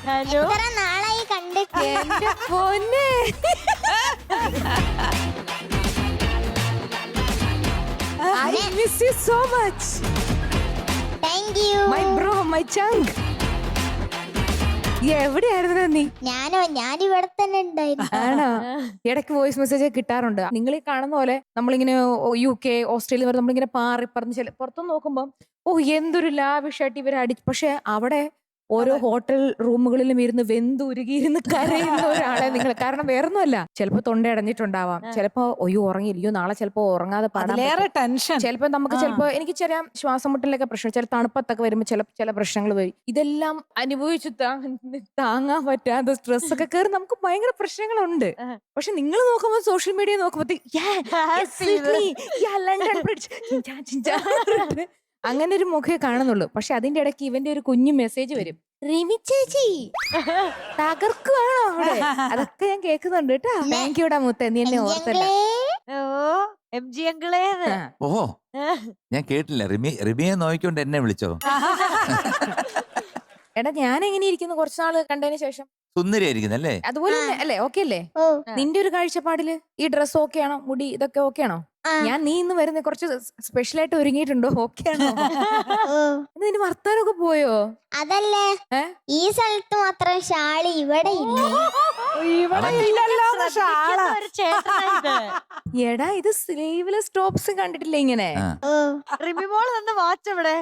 Hello, എത്ര നാളായി കണ്ടിട്ട്. എന്റെ പൊന്നെ. I miss you so much. Thank you. My bro, my chunk. എവിടെയായിരുന്നു നീ? ഞാനിവിടെ തന്നെ ഉണ്ടായിരുന്നു. ആണോ? ഇടയ്ക്ക് വോയിസ് മെസ്സേജ് കിട്ടാറുണ്ട്. നിങ്ങൾ ഈ കാണുന്ന പോലെ നമ്മളിങ്ങനെ UK, ഓസ്ട്രേലിയ വരെ നമ്മളിങ്ങനെ പാറി പറഞ്ഞ് പുറത്തു നോക്കുമ്പോൾ എന്തൊരു ലാവിഷായിട്ട് ഇവരെ പക്ഷെ അവിടെ ഓരോ ഹോട്ടൽ റൂമുകളിലും ഇരുന്ന് വെന്തുരുകിയിരുന്ന് കരയുന്ന ഒരാളെ നിങ്ങൾ, കാരണം വേറൊന്നുമല്ല, ചിലപ്പോ തൊണ്ട അടഞ്ഞിട്ടുണ്ടാവാം, ചിലപ്പോ ഉറങ്ങിയില്ലയോ നാളെ ചിലപ്പോ ഉറങ്ങാതെ പാടാൻ, ചിലപ്പോ നമുക്ക് ചിലപ്പോ എനിക്ക് ചില ശ്വാസം മുട്ടലൊക്കെ പ്രശ്നം, ചില തണുപ്പത്തൊക്കെ വരുമ്പോൾ ചില പ്രശ്നങ്ങൾ വരും. ഇതെല്ലാം അനുഭവിച്ചു താങ്ങാൻ പറ്റാതെ സ്ട്രെസ് ഒക്കെ കയറി നമുക്ക് ഭയങ്കര പ്രശ്നങ്ങളുണ്ട്. പക്ഷെ നിങ്ങൾ നോക്കുമ്പോൾ സോഷ്യൽ മീഡിയ നോക്കുമ്പോ ലണ്ടൻ ബ്രിഡ്ജ് അങ്ങനെ ഒരു മുഖേ കാണുന്നുള്ളൂ. പക്ഷെ അതിന്റെ ഇടയ്ക്ക് ഇവന്റെ ഒരു കുഞ്ഞു മെസ്സേജ് വരും, റിമി ചേച്ചി തകർക്കുവാണോ അവിടെ, അതൊക്കെ ഞാൻ കേൾക്കുന്നുണ്ട് കേട്ടോ. താങ്ക് യുടാ മുത്തേ, നീ എന്നെ ഓർത്തല്ല. MG അങ്കിളേ. ഓഹോ, ഞാൻ കേട്ടില്ല. റിമിയെ നോക്കിക്കൊണ്ട് എന്നെ വിളിച്ചോ? എടാ ഞാൻ എങ്ങനെ ഇരിക്കുന്നു കുറച്ചു നാള് കണ്ടതിന് ശേഷം? സുന്ദരിയായിരിക്കുന്നല്ലേ? അതുപോലെ അല്ലേ? ഓക്കെ അല്ലേ? നിന്റെ ഒരു കാഴ്ചപ്പാടില് ഈ ഡ്രസ് ഓക്കെ ആണോ? മുടി ഇതൊക്കെ ഓക്കെ ആണോ? ഞാൻ നീ ഇന്ന് വരുന്ന കുറച്ച് സ്പെഷ്യൽ ആയിട്ട് ഒരുങ്ങിയിട്ടുണ്ടോ? ഓക്കെ ആണോ? നിന്റെ വർത്താനൊക്കെ പോയോ? അതല്ലേ, ഈ സ്ഥലത്ത് മാത്രം ഷാളി, ഇവിടെ എടാ ഇത് സ്ലീവ്ലെസ് ടോപ്സ് കണ്ടിട്ടില്ല ഇങ്ങനെ? റിമിമോള് തന്നെ വാച്ച് എവിടെ?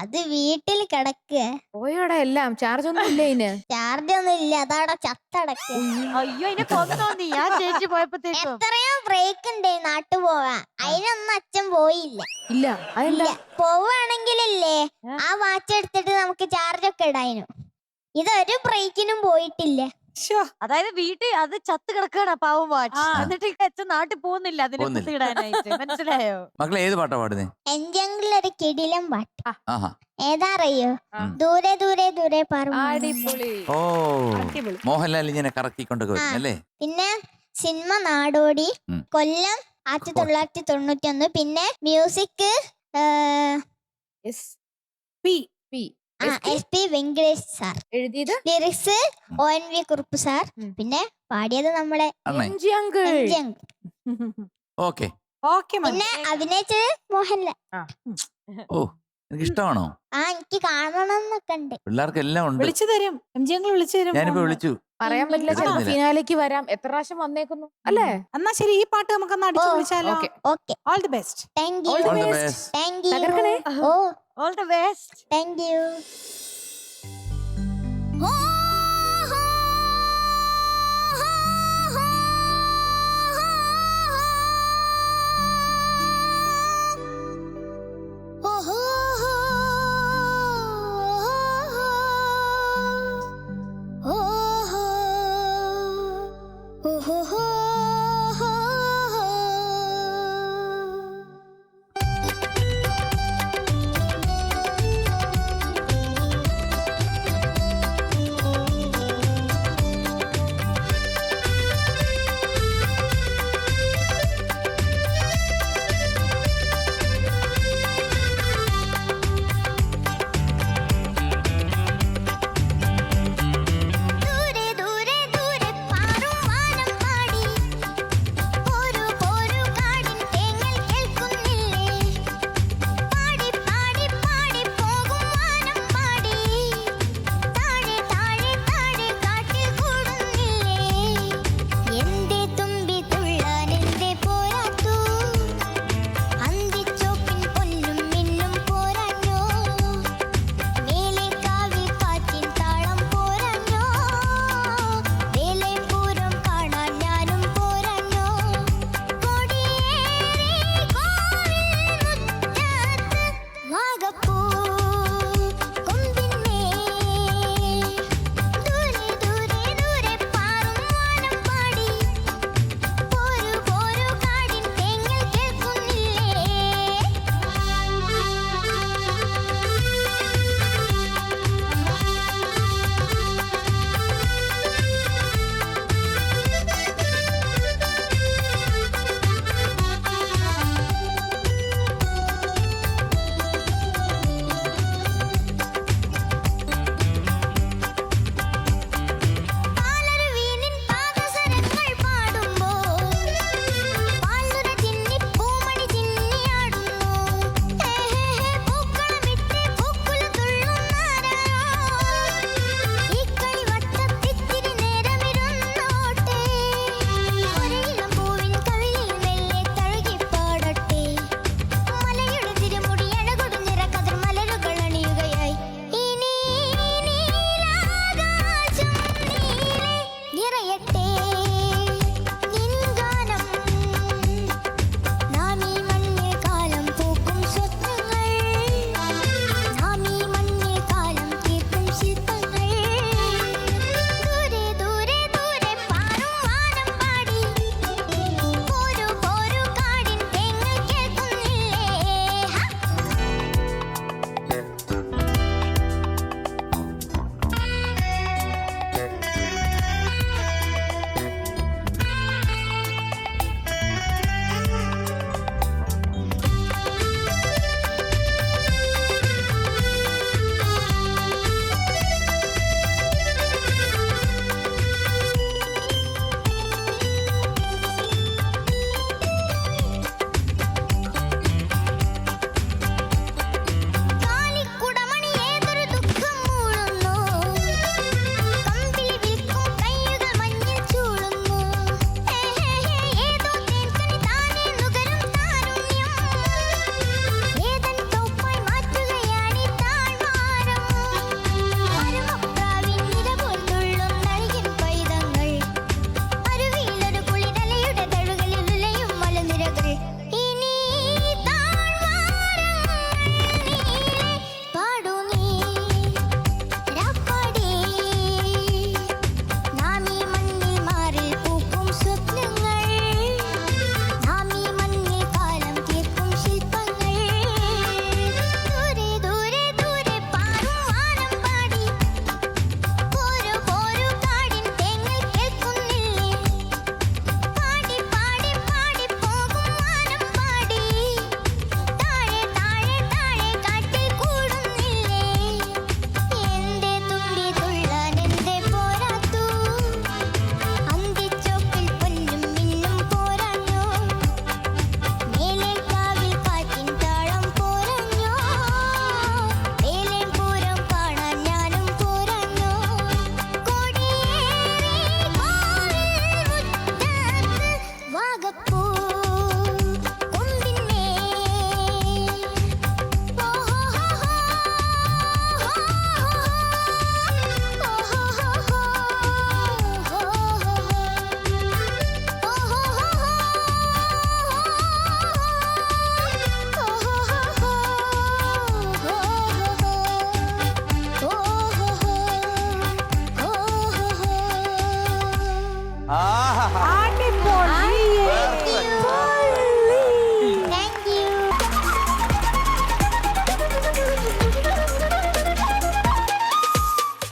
അത് വീട്ടിൽ കിടക്കുക. പോയോടാ, എല്ലാം ചാർജ് ഒന്നും ഇല്ല ഇതിന്. ചാർജ് ഒന്നും ഇല്ല, അതവിടെ ചത്തടക്കുക. അയ്യോ, അതിനെ കൊന്നോ നീ? ഞാൻ ചേച്ചി പോയപ്പോഴത്തേക്കും എത്രയോ ബ്രേക്ക് ഉണ്ട് നാട്ടു പോവാൻ, അതിനൊന്നും അച്ഛൻ പോയില്ല. ഇല്ല, അതല്ല പോവാണെങ്കിലല്ലേ ആ വാച്ച് എടുത്തിട്ട് നമുക്ക് ചാർജ് ഒക്കെ ഇടാനും. ഇതൊരു ബ്രേക്കിനും പോയിട്ടില്ല. അതായത് വീട്ടിൽ അത് ചത്ത് കിടക്കാണ് പാവം വാച്ച്. എന്നിട്ട് അച്ഛൻ നാട്ടിൽ പോകുന്നില്ല അതിനെ കുത്തിയിടാനായിട്ട്. മനസ്സിലായോ? മക്കളെ ഏത് പാട്ടാ പാടുന്നേ? എഞ്ചെങ്കിലൊരു കിടിലം പാട്ട്. ഏതാ അറിയോ? ദൂരെ ദൂരെ ദൂരെ അടിപൊളി. ഓ, മോഹൻലാൽ ഇങ്ങനെ കറക്കിക്കൊണ്ടൊക്കെ വരുന്നല്ലേ? പിന്നെ സിനിമ നാടോടി, കൊല്ലം 1991. പിന്നെ മ്യൂസിക് SP വെങ്കടേഷ് സാർ, എഴുതിയത് ലിറിക്സ് ONV കുറുപ്പ് സാർ, പിന്നെ പാടിയത് നമ്മുടെ MG uncle. ഓക്കെ. പിന്നെ അഭിനയിച്ചത് മോഹൻലാൽ. ഓ, എനിക്ക് ഇഷ്ടമാണോ? എനിക്ക് കാണണം എന്നൊക്കെ ഉണ്ട്. പിള്ളേർക്കെല്ലാം ഉണ്ട്. വിളിച്ചു തരും, MG uncle വിളിച്ചു തരും. ഞാനിപ്പോ വിളിച്ചു. പറയാൻ പറ്റില്ല, ചിലപ്പോ ഫിനാലേക്ക് വരാം. എത്ര പ്രാവശ്യം വന്നേക്കുന്നു അല്ലേ? എന്നാ ശരി, ഈ പാട്ട് നമുക്കൊന്ന് അടിച്ചു വിളിച്ചാലോ? Okay, all the best. Thank you. All the best. Thank you. തകർക്കണേ. All the best. Thank you.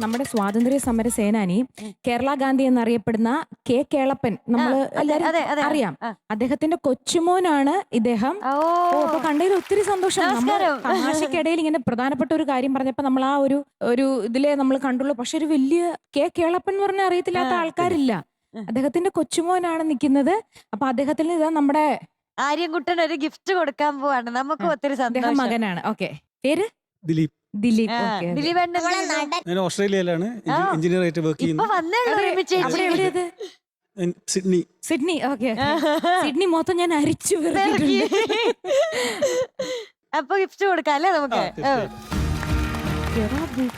നമ്മുടെ സ്വാതന്ത്ര്യ സമര സേനാനി കേരള ഗാന്ധി എന്നറിയപ്പെടുന്ന കെ കേളപ്പൻ നമ്മള് എല്ലാരും അതെ, അതെ. അറിയാം. ആ. അദ്ദേഹത്തിന്റെ കൊച്ചുമോനാണ് ഇദ്ദേഹം. ഓ അപ്പൊ കണ്ടതിൽ ഒത്തിരി സന്തോഷം. നമ്മൾ നമസ്കാരം. തമാശക്കിടയിൽ ഇങ്ങനെ പ്രധാനപ്പെട്ട ഒരു കാര്യം പറഞ്ഞപ്പോ നമ്മൾ ആ ഒരു ഇതിലെ നമ്മൾ കണ്ടുള്ളൂ. പക്ഷെ ഒരു വലിയ കെ കേളപ്പൻ എന്ന് പറഞ്ഞാൽ അറിയത്തില്ലാത്ത ആൾക്കാരില്ല. അദ്ദേഹത്തിന്റെ കൊച്ചുമോനാണ് നിൽക്കുന്നത്. അപ്പൊ അദ്ദേഹത്തിന് ഇതാ നമ്മുടെ ആര്യൻകുട്ടൻ ഒരു ഗിഫ്റ്റ് കൊടുക്കാൻ പോവാണ്. നമുക്ക് ഒത്തിരി അദ്ദേഹം സന്തോഷം. മകനാണ്. ഓക്കെ, പേര് ദിലീപ്. ദിലീപ്. ആ, ഓക്കെ, ദിലീപേട്ടൻ നമ്മളെ എന്ത് ചെയ്യുന്നു? നടൻ ഞാൻ ഓസ്ട്രേലിയയിലാണ് ആ. എഞ്ചിനീയർ ആയിട്ട് വർക്ക് ഇപ്പൊ ചെയ്യുന്നത്. വന്നേ ഉള്ളൂ ഒരുമിച്ച് അവിടെ ചേച്ചി. എവിടെയത്? സിഡ്നി. സിഡ്നി. ഓക്കെ, സിഡ്നി മൊത്തം ഞാൻ അരിച്ചു വിറക്കിയിട്ടുണ്ട്. അപ്പൊ ഗിഫ്റ്റ് കൊടുക്കാം അല്ലേ നമുക്ക്?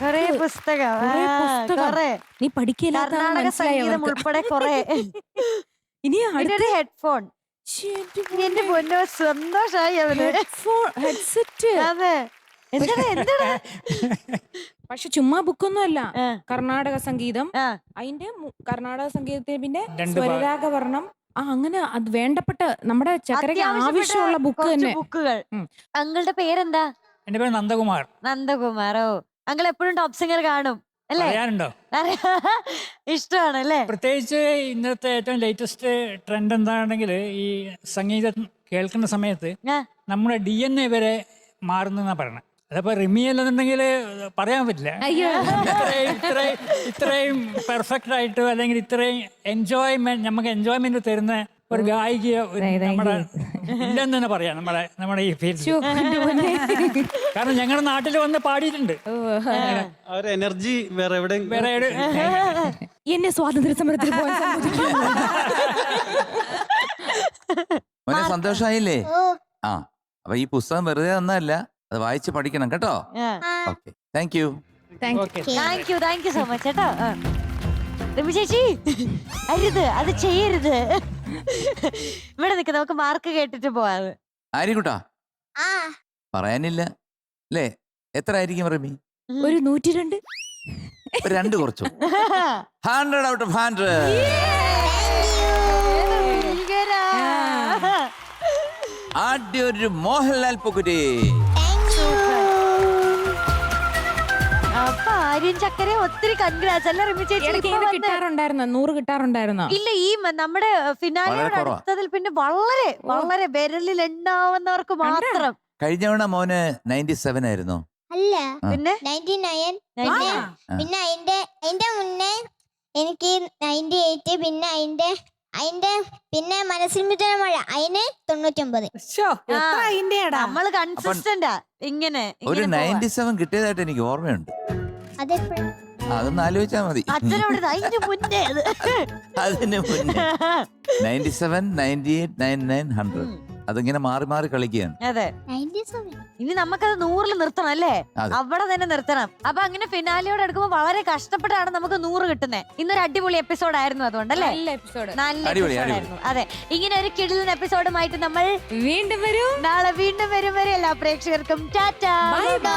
കൊറേ പുസ്തകം. കുറേ പുസ്തകം. കൊറേ നീ പഠിക്കില്ലാത്ത കർണാടക സംഗീതം ഉൾപ്പെടെ കൊറേ. ഇനി പിന്നെ ഹെഡ്ഫോൺ. എന്റെ പൊന്നോ സന്തോഷായി അവന്. ഹെഡ്സെറ്റ്. അതെ. എന്താണ്? പക്ഷെ ചുമ്മാ ബുക്കൊന്നും അല്ല. ആ. കർണാടക സംഗീതം, ആ. അതിന്റെ കർണാടക സംഗീതത്തിന് പിന്നെ രണ്ട് സ്വരരാഗവർണം. അങ്ങനെ അത് വേണ്ടപ്പെട്ട നമ്മുടെ ചക്കരയ്ക്ക് ആവശ്യമുള്ള ബുക്ക് കുറച്ച് തന്നെ. ബുക്കുകൾ. അങ്കിളുടെ പേരെന്താ? എന്റെ പേര് നന്ദകുമാർ. നന്ദകുമാറോ. അങ്കിൾ എപ്പോഴും ടോപ്പ് സിംഗർ കാണും അല്ലേ? പറയാനുണ്ടോ? ഇഷ്ടമാണ് അല്ലേ? പ്രത്യേകിച്ച് ഇന്നത്തെ ഏറ്റവും ലേറ്റസ്റ്റ് ട്രെൻഡ് എന്താണെങ്കിൽ ഈ സംഗീതം കേൾക്കുന്ന സമയത്ത് ആ. നമ്മുടെ DNA വരെ മാറുന്ന പറയണത്. അതപ്പോ റിമി അല്ലെന്നുണ്ടെങ്കിൽ പറയാൻ പറ്റില്ല. അയ്യോ. ഇത്രയും പെർഫെക്റ്റ് ആയിട്ട് അല്ലെങ്കിൽ ഇത്രയും നമുക്ക് എൻജോയ്മെന്റ് തരുന്ന ഒരു ഗായിക നമ്മുടെ ഇല്ലെന്ന് തന്നെ പറയാം നമ്മുടെ ഈ ഫീൽഡ്. കാരണം ഞങ്ങളുടെ നാട്ടിൽ വന്ന് പാടിയിട്ടുണ്ട്. ആ ഒരു എനർജി വേറെ എവിടെ വേറെ എന്നെ സ്വാതന്ത്ര്യ സമരത്തിൽ പോകാൻ സമ്മതിക്കുമോ? മോനെ സന്തോഷായില്ലേ? ഓ ആ, അപ്പൊ ഈ പുസ്തകം വെറുതെ തന്നല്ല, അത് വായിച്ച് പഠിക്കണം കേട്ടോ. Okay, thank you. Thank you so much കേട്ടോ. റിമി ചേച്ചി അരുത്, അത് ചെയ്യരുത്. ഇവിടെ നിൽക്ക്, നമുക്ക് മാർക്ക് കേട്ടിട്ട് പോവാത്. ആര്യക്കുട്ടാ, ആ പറയാനില്ല അല്ലേ? എത്ര ആയിരിക്കും റിമി? ഒരു 102. ഒരു 2 കുറച്ചു. 100 out of 100. ആദ്യ ഒരു മോഹൻലാൽ പൊക്കുരി. അപ്പൊ ആര്യൻ ചക്കര ഒത്തിരി കൺഗ്രാറ്റ്സ് അല്ലേ റിമി ചേച്ചി? ഇടയ്ക്ക് ഇങ്ങനെ കിട്ടാറുണ്ടായിരുന്നോ? 100 കിട്ടാറുണ്ടായിരുന്നോ? ഇല്ല, ഈ നമ്മുടെ ഫിനാലിയോട് വളരെ കുറവാ. അടുത്തതിൽ പിന്നെ വളരെ വളരെ വിരലിൽ എണ്ണാവുന്നവർക്ക് മാത്രം. കഴിഞ്ഞ തവണ മോന് 97 ആയിരുന്നോ? അല്ല പിന്നെ 99 90. പിന്നെ അതിന്റെ മുന്നേ എനിക്ക് 98 പിന്നെ അതിന്റെ പിന്നെ മനസ്സിൽ മിഥുന മഴ അതിന് 99. എത്ര അതിന്റെയാടാ? നമ്മള് കൺസിസ്റ്റന്റാ ഇങ്ങനെ ഒരു ഇങ്ങനെ പോവാൻ. 97 കിട്ടിയതായിട്ട് എനിക്ക് ഓർമ്മയുണ്ട്. അതെപ്പോഴും അതൊന്ന് ആലോചിച്ചാ മതി. അച്ഛനോട് അതിന് മുന്നേ അത്. അതിന് മുന്നേ 97, 98, 99, 100 അതിങ്ങനെ മാറി മാറി കളിക്കുകയാണ്. അതെ. 97. ഇനി നമുക്കത് 100ൽ നിർത്തണം അല്ലേ? അതെ. അവിടെ തന്നെ നിർത്തണം. അപ്പൊ അങ്ങനെ ഫിനാലിയോട് എടുക്കുമ്പോ വളരെ കഷ്ടപ്പെട്ടാണ് നമുക്ക് 100 കിട്ടുന്നത്. ഇന്നൊരു അടിപൊളി എപ്പിസോഡ് ആയിരുന്നു അതുകൊണ്ടല്ലേ? നല്ല എപ്പിസോഡ്. നല്ല അടിപൊളി, എപ്പിസോഡ് ആയിരുന്നു. അതെ, ഇങ്ങനെ ഒരു കിടിലൻ എപ്പിസോഡുമായിട്ട് നമ്മൾ വീണ്ടും വരൂ. നാളെ വീണ്ടും വരും വരെ എല്ലാ പ്രേക്ഷകർക്കും ടാറ്റാ. Bye bye.